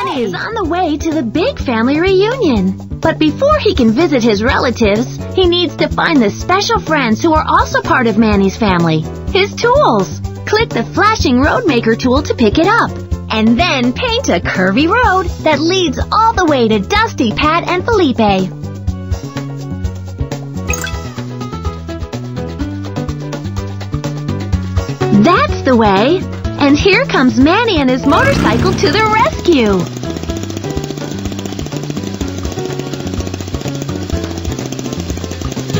Manny is on the way to the big family reunion. But before he can visit his relatives, he needs to find the special friends who are also part of Manny's family. His tools. Click the flashing road maker tool to pick it up. And then paint a curvy road that leads all the way to Dusty, Pat, and Felipe. That's the way. And here comes Manny and his motorcycle to the rescue.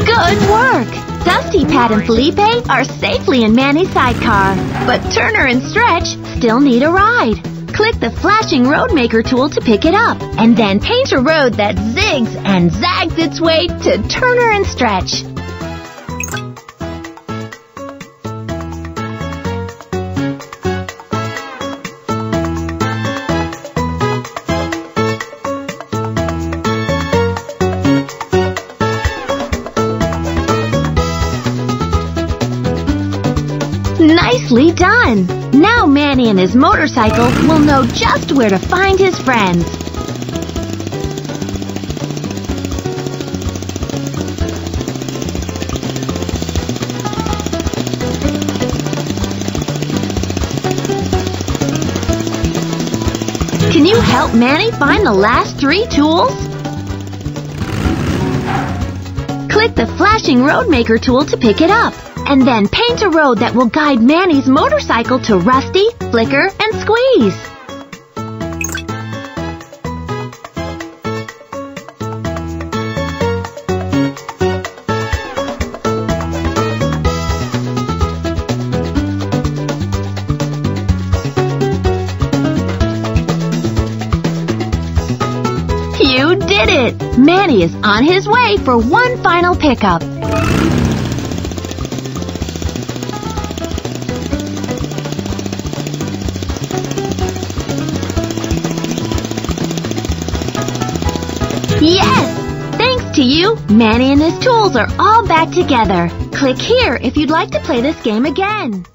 Good work! Dusty, Pat, and Felipe are safely in Manny's sidecar. But Turner and Stretch still need a ride. Click the flashing road maker tool to pick it up. And then paint a road that zigs and zags its way to Turner and Stretch. Nicely done! Now Manny and his motorcycle will know just where to find his friends. Can you help Manny find the last 3 tools? Click the flashing road maker tool to pick it up. And then paint a road that will guide Manny's motorcycle to Rusty, Flicker, and Squeeze. You did it! Manny is on his way for one final pickup. Yes! Thanks to you, Manny and his tools are all back together. Click here if you'd like to play this game again.